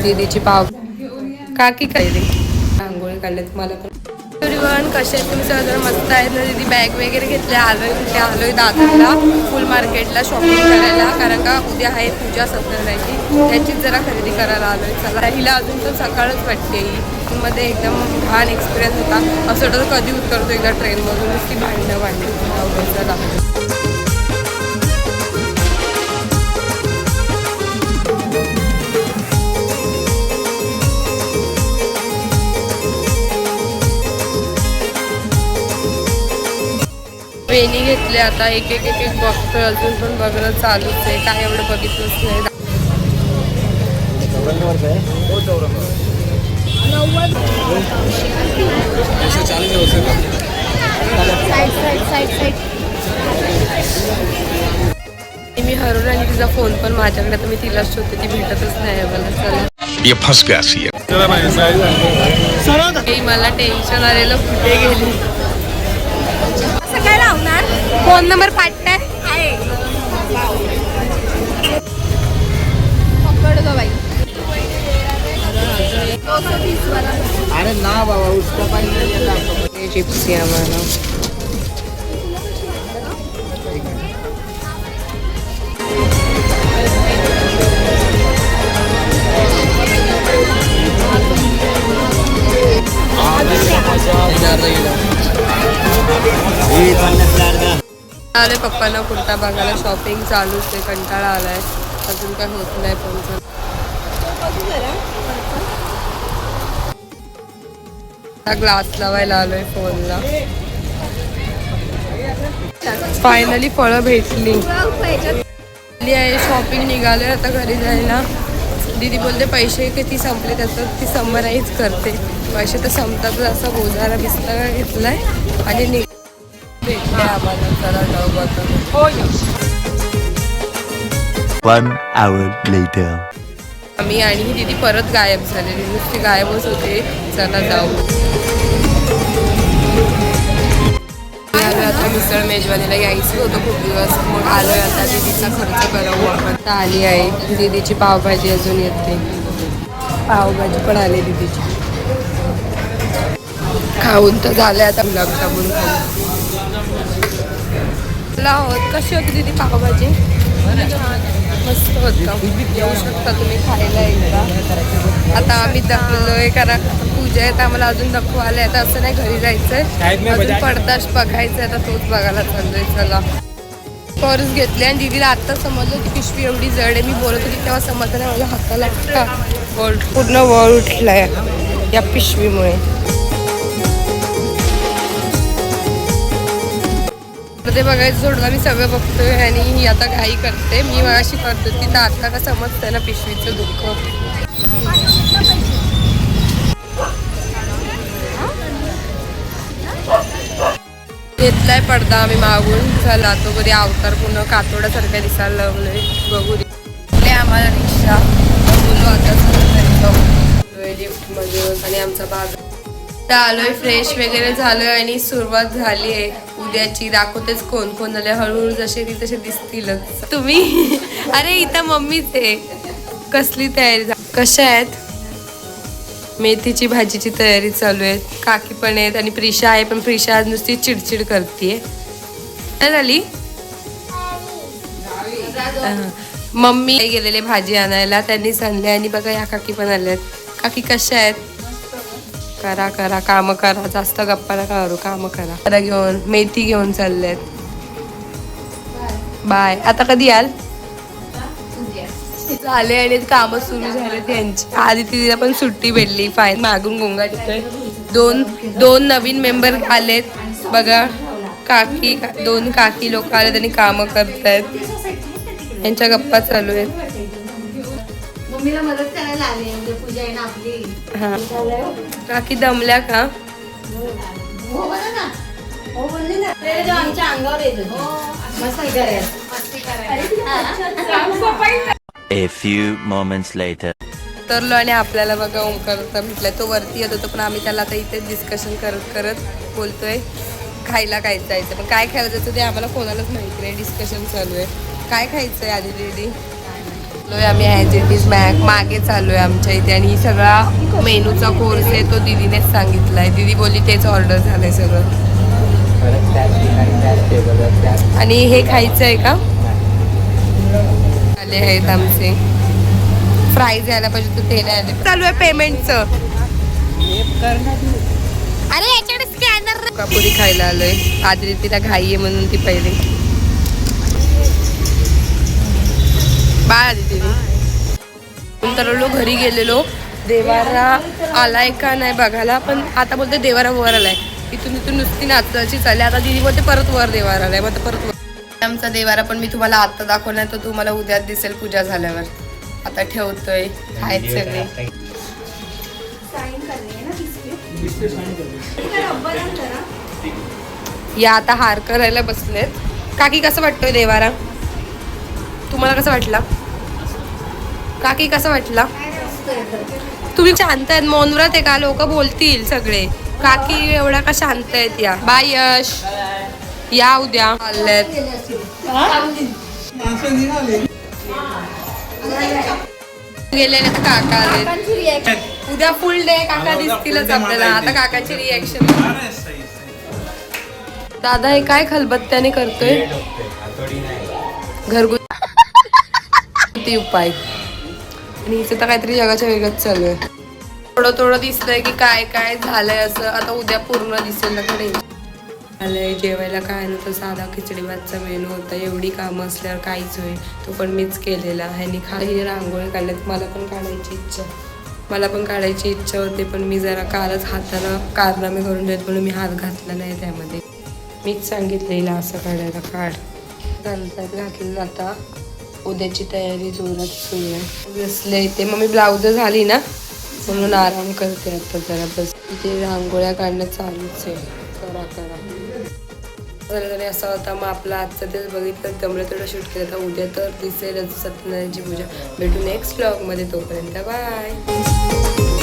दीदीची पाव काकी खाल्ली, रांगोळी काढल्यात. मला पण एव्हरीवन कसे आहेत तुम्ही? सगळं मस्त आहेत ना? दीदी बॅग वगैरे घेतले. आलोय कुठे? आलोय दादरला फुल मार्केटला शॉपिंग करायला, कारण का उद्या आहे पूजा सत्यनारायणची, त्याचीच जरा खरेदी करायला आलोय. चला, हिला अजून तर सकाळच वाटते. ही मध्ये एकदम छान एक्सपिरियन्स होता. असं वाटतं कधी उतरतो एकदा ट्रेनमधून, नुसती भांडणं भांडली. चला वेणी घेतले. आता एक एक एक एक बघतोय, अजून पण बघणं चालूच आहे. काय एवढं बघितलंच नाही. मी हरवलं आणि तिचा फोन पण माझ्याकडे, तर मी तिलाच शोधते, ती भेटतच नाही मला. चला, मला टेन्शन आलेलं, कुठे गेली? काय लावणार? फोन नंबर पाठताय पकड गो बाई. अरे ना बाबा, उसका पाहिजे चिप्सी आम्हाला. आले पप्पांना कुर्ता बघायला. शॉपिंग चालूच आहे, कंटाळा आलाय, अजून काय होत नाही. पण ग्लास लावायला आलोय फोनला. फायनली फळं भेटली आहे. शॉपिंग निघालोय आता घरी जायला. दीदी बोलते पैसे किती संपले, त्याचं ती समराईज करते. पैसे तर संपतात, असा बोजारा बिस्तारा घेतलाय आणि भेटले आम्हाला. चला जाऊ आता. 1 hour later. आम्ही आणि ही दीदी परत गायब झालेली, नुसती गायबच होते. चला जाऊ. आता मिसळ मेजवानीला यायचं होतं खूप दिवस, मग आलोय. आता दीदीचा खर्च करावं आपण. आता आली आहे दीदीची पावभाजी, अजून येते. पावभाजी पण आली दीदीची. खाऊन तर झाले आता. गुलाबजामुन खाऊन होत. कशी होती दीदी पावभाजी? मस्त होतं, येऊ शकता तुम्ही खायला एकदा. आता आम्ही दखलोय, कारण पूजा आहे तर आम्हाला अजून दखू आले. आता असं नाही घरी जायचंय, अजून पडदाश बघायचंय, आता तोच बघायला चाललोय. चला, पर्स घेतले आणि दीदीला आत्ता समजलं की पिशवी एवढी जड आहे. मी बोलत होती तेव्हा समजलं नाही, माझ्या हाताला पूर्ण वळ उठलाय या पिशवीमुळे. ते बघायचं सोडलं, मी सगळं बघतोय आणि ही आता घाई करते. मी मगाशी करत होती, तर आता का समजतंय ना पिशवीचं दुःख. घेतलाय पडदा आम्ही मागून. चला, तो कधी अवतार पुन्हा कातोड्यासारख्या दिसायला लागलोय. बघू दे आम्हाला रिक्षा. बोलू आता लिफ्टमध्ये आणि आमचा बाजार. आलोय, फ्रेश वगैरे झालोय आणि सुरुवात झाली आहे उद्याची. दाखवतेच कोण कोण आले. हळूहळू जसे ती तसे दिसतीलच तुम्ही. अरे इथं मम्मीच आहे. कसली तयारी? कशा आहेत? मेथीची भाजीची तयारी चालू आहे. काकी पण आहेत आणि प्रिशा आहे, पण प्रिशा आज नुसती चिडचिड करते. काय झाली? मम्मी गेलेले भाजी आणायला, त्यांनीच आणले. आणि बघा या काकी पण आल्यात. काकी कशा आहेत? करा करा काम करा, जास्त गप्पा नका करू, काम करा. घेऊन मेथी घेऊन चाललेत. बाय. आता कधी याल? झाले आणि काम सुरू झाले त्यांची. आधी तिला पण सुट्टी भेटली. फाईन मागून गोंगा तिथे दोन नवीन मेंबर आलेत बघा. काकी, दोन काकी लोक आलेत आणि काम करतायत. यांच्या गप्पा चालू आहेत. मम्मीला मदत करायला आले, म्हणजे पूजा आहे ना आपली. हा, काकी दमल्या का? हो बघा ना. हो बोलली ना ते आमच्या अंगावर येत होती. मस्ती करायला. A few moments later. तरलो आणि आपल्याला बघा ओमकार म्हटलं तो वरती येत होतो पण आम्ही त्याला आता इथेच डिस्कशन करत करत बोलतोय खायला काय जायचं पण काय खायला जायचं ते आम्हाला कोणालाच माहिती नाही. डिस्कशन चालू आहे काय खायचं आहे आधी दीदी आम्ही ॲज इट इज मागे चालू आहे आमच्या इथे आणि सगळा मेनूचा कोर्स आहे तो दीदीनेच सांगितला आहे. दीदी बोलली तेच ऑर्डर झालं आहे सगळं. आणि हे खायचं आहे का आले आहेत आमचे फ्राईज यायला पाहिजे तर ते नाही आले. चालू आहे पेमेंटचं. अरे याच्याकडे स्कॅनर कापुरी खायला आलोय आधी तिला घाई आहे म्हणून ती पहिली बाळ आधी तिने तरलो घरी गेलेलो देवारा आलाय का नाही बघायला पण आता बोलते देवारा वर आलाय इथून नुसती नाचायची चालली आता दिदी बोलते परत वर देवारा आलाय मग परत वर. आमचा देवारा पण मी तुम्हाला आता दाखवणार तो तुम्हाला उद्या दिसेल पूजा झाल्यावर. आता ठेवतोय आहेत सगळे. या आता हार करायला बसलेत. काकी कसं वाटतोय देवारा तुम्हाला कसं वाटला काकी कसं वाटला तुम्ही शांत आहेत मौनव्रत आहे का लोक बोलतील सगळे काकी एवढ्या का शांत आहेत या. बाय यश या उद्या आलेत गेले तर काका आले उद्या फुल डे काका दिसतीलच आपल्याला. आता काकाची रिएक्शन दादा हे काय खलबत्त्याने करतोय घरगुती उपाय आणि हिचं तर काहीतरी जगाच्या वेगळंच चालू आहे. थोडं दिसतंय की काय काय झालंय असं आता उद्या पूर्ण दिसेल ना कडे. आलंय जेवायला काय नव्हतं साधा खिचडी भातचा मेनू होता. एवढी कामं असल्यावर काहीच होईल तो पण मीच केलेला. ह्यानी खाली रांगोळी काढल्यात मला पण काढायची इच्छा होती पण मी जरा कालच हाताला कारनामे करून देत म्हणून मी हात घातला नाही त्यामध्ये. मीच सांगितलेलं असं काढायला काढ घालतात घातलेलं. आता उद्याची तयारी जोरात सुरू आहे. बसले इथे मग मी ब्लाउज झाली ना म्हणून आराम करते आता जरा बस. इथे रांगोळ्या काढणं चालूच आहे करा झालं असं होता. मग आपलं आजचं तेच बघितलं जमलं तेवढं शूट केलं तर उद्या तर दिसेलच सत्यनारायणची पूजा. भेटू नेक्स्ट व्लॉगमध्ये तोपर्यंत बाय.